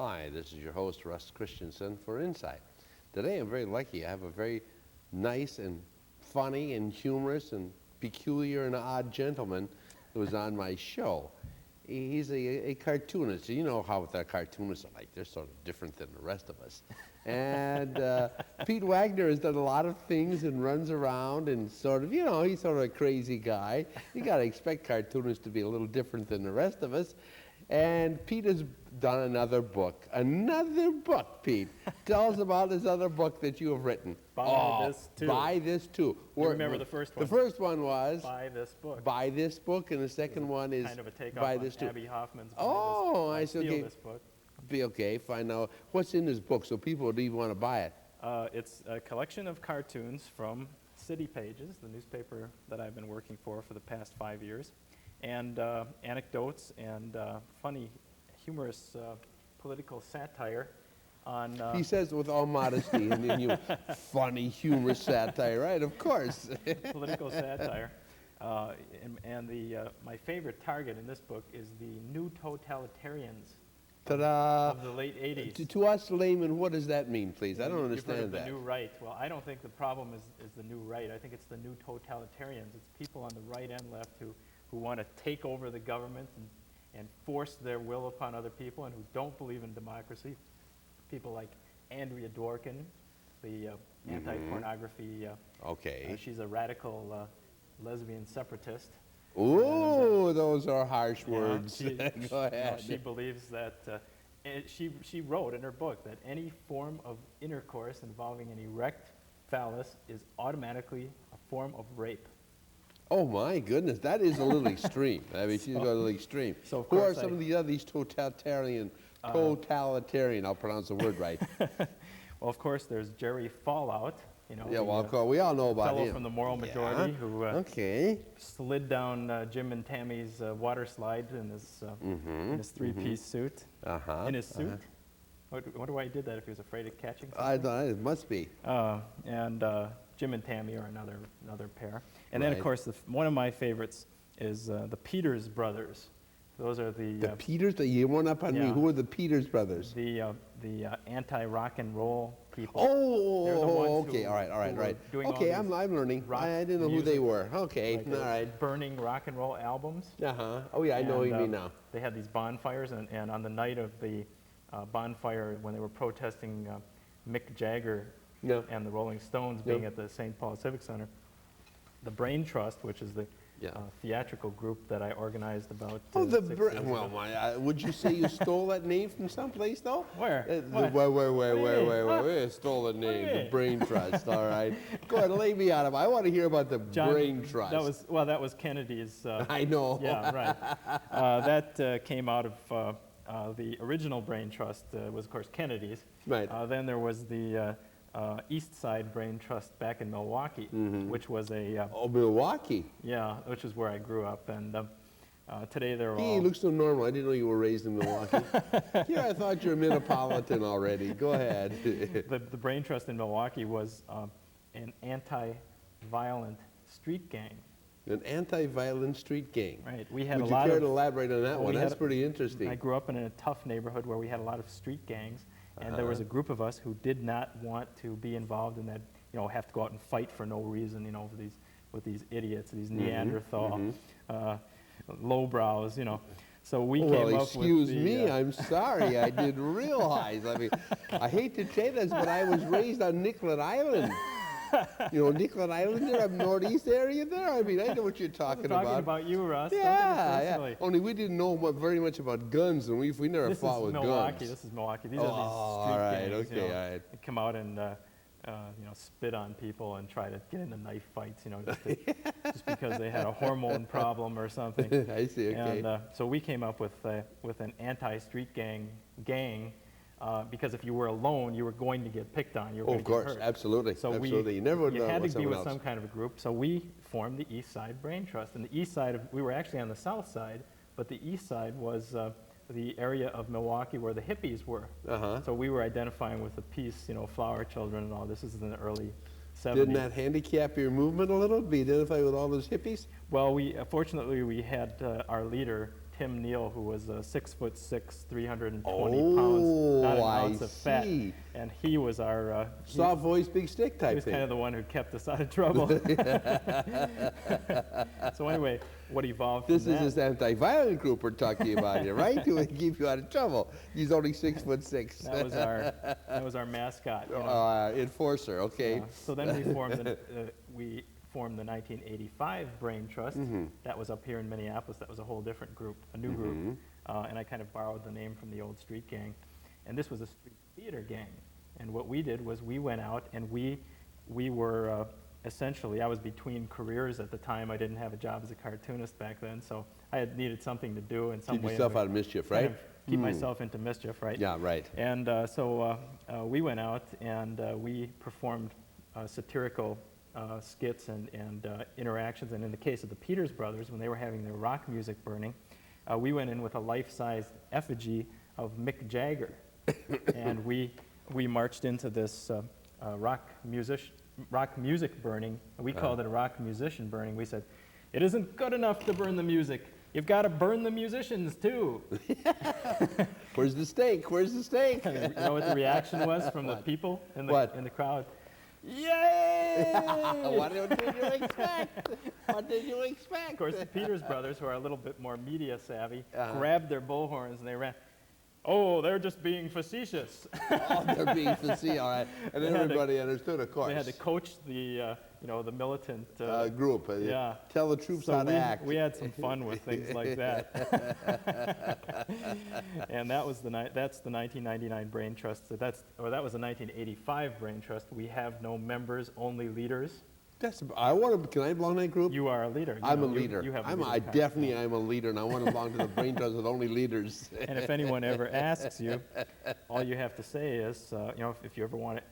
Hi, this is your host, Russ Christensen, for Insight. Today I'm very lucky. I have a very nice and funny and humorous and peculiar and odd gentleman who was on my show. He's a cartoonist. You know how the cartoonists are like. They're sort of different than the rest of us. And Pete Wagner has done a lot of things and runs around and sort of, he's sort of a crazy guy. You got to expect cartoonists to be a little different than the rest of us. And Pete has done another book. Another book, Pete. Tell us about this other book that you have written. Buy This Too. Buy This Too. You remember the first one? The first one was Buy This Book. Buy This Book, and the second one is kind of a takeoff Buy on This Too. Abby Hoffman's I see. Steal Okay. This Book. Be okay, fine. Now, what's in this book so people would even want to buy it? It's a collection of cartoons from City Pages, the newspaper that I've been working for the past 5 years, and anecdotes and funny, humorous political satire on... He says with all modesty, and then you funny, humorous satire, right? Of course. Political satire. My favorite target in this book is the new totalitarians Ta-da! of the late 80s. To us laymen, what does that mean, please? I don't You've heard understand of that. the new right. Well, I don't think the problem is the new right. I think it's the new totalitarians. It's people on the right and left who want to take over the government and force their will upon other people and who don't believe in democracy. People like Andrea Dworkin, the anti-pornography. Okay. She's a radical lesbian separatist. Ooh, those are harsh words. Go ahead. She believes that, she wrote in her book that any form of intercourse involving an erect phallus is automatically a form of rape. Oh my goodness, that is a little extreme. I mean, she's got a little extreme. So who are some of the others totalitarian, I'll pronounce the word right. Well, of course, there's Jerry Fallout. Yeah, well, we all know about fellow him. from the Moral Majority who slid down Jim and Tammy's water slide in his three-piece suit. In his suit? I wonder why he did that, if he was afraid of catching something. I don't know, it must be. And Jim and Tammy are another pair. And then, of course, one of my favorites is the Peters brothers. Those are the Peters? You went up on me. Who are the Peters brothers? The anti-rock and roll people. Oh, okay, all right. Okay, I'm learning. I didn't know who they were. Okay, like all right. Burning rock and roll albums. Oh yeah, I know who you mean now. They had these bonfires, and on the night of the bonfire, when they were protesting Mick Jagger and the Rolling Stones being at the St. Paul Civic Center, the Brain Trust, which is the theatrical group that I organized about. Would you say you stole that name from someplace, though? Where? Wait. Stole the name, the Brain Trust. All right. Go ahead, lay me out of it. I want to hear about the Brain Trust. That was Kennedy's. I know. Yeah, right. That came out of the original Brain Trust was, of course, Kennedy's. Right. Then there was the East Side Brain Trust back in Milwaukee, which was a... Milwaukee? Yeah, which is where I grew up, and today they're all... You look so normal. I didn't know you were raised in Milwaukee. Yeah, I thought you were Metropolitan already. Go ahead. The Brain Trust in Milwaukee was an anti-violent street gang. An anti-violent street gang. Right. We had Would you care to elaborate on that one? That's pretty interesting. I grew up in a tough neighborhood where we had a lot of street gangs. And there was a group of us who did not want to be involved in that, have to go out and fight for no reason, with these idiots, these Neanderthal lowbrows, So we came up with excuse me, I'm sorry, I didn't realize. I mean, I hate to say this, but I was raised on Nicollet Island. Nicollet Island there, up northeast area there. I mean, I know what you're talking about. Talking about you, Russ. Yeah. Only we didn't know very much about guns, and we never fought with guns. This is Milwaukee. These are these street gangs. All right. They come out and spit on people and try to get into knife fights. Just because they had a hormone problem or something. I see. Okay. And so we came up with an anti-street gang. Because if you were alone, you were going to get picked on. You were going to get hurt. Absolutely. So absolutely. You had to be with some kind of a group. So we formed the East Side Brain Trust. And the East Side, we were actually on the South Side, but the East Side was the area of Milwaukee where the hippies were. So we were identifying with the peace, flower children and all. This is in the early 70s. Didn't that handicap your movement a little? Be identified with all those hippies? Well, fortunately we had our leader, Tim Neal, who was 6'6", 320 pounds, not an ounce of fat, see. and he was our Soft voice, big stick he type was thing. kind of the one who kept us out of trouble. So anyway, what evolved from This is that? this anti-violent group we're talking about here, right? To keep you out of trouble. He's only 6'6". That was our mascot. You know. Enforcer, okay. So then we formed the 1985 Brain Trust. That was up here in Minneapolis. That was a whole different group, a new group. And I kind of borrowed the name from the old street gang. And this was a street theater gang. And what we did was we went out and we were essentially, I was between careers at the time. I didn't have a job as a cartoonist back then, so I had needed something to do in some Keep way. yourself out of mischief, right? Kind of keep myself into mischief, right? Yeah, right. And so we went out and we performed satirical skits and interactions. And in the case of the Peters brothers, when they were having their rock music burning, we went in with a life-size effigy of Mick Jagger. And we marched into this rock music burning. We called it a rock musician burning. We said, it isn't good enough to burn the music. You've got to burn the musicians too. Where's the steak? Where's the steak? You know what the reaction was from the people in the crowd? Yay! What did you expect? What did you expect? Of course, the Peters brothers, who are a little bit more media savvy, grabbed their bullhorns and they ran. Oh, they're just being facetious. Oh, they're being facetious, all right. And everybody understood, of course. They had to coach the the militant group. Yeah. Tell the troops So how to act. we had some fun with things like that. And that's the 1999 Brain Trust. That was the 1985 Brain Trust. We have no members, only leaders. Can I belong to that group? You are a leader. I'm a leader. You have a I leader card. definitely am a leader, and I want to belong to the Brain Trust with only leaders. And if anyone ever asks you, all you have to say is, if you ever want to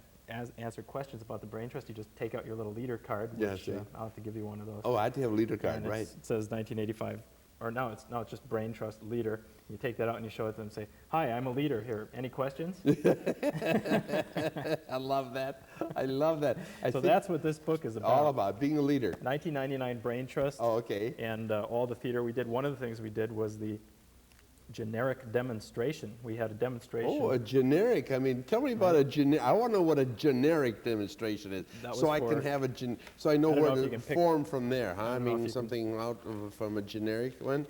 answer questions about the Brain Trust, you just take out your little leader card, which I'll have to give you one of those. Oh, I had to have a leader card, And right. it says 1985, or now it's just Brain Trust leader. You take that out and you show it to them and say, hi, I'm a leader here. Any questions? I love that. I love that. So that's what this book is about. All about being a leader. 1999 Brain Trust. Oh, okay. And all the theater we did. One of the things we did was the generic demonstration. We had a demonstration. Oh, a generic. I mean, tell me about a generic. I want to know what a generic demonstration is, so I can have so I know where to form from there, huh? I mean, something out from a generic one.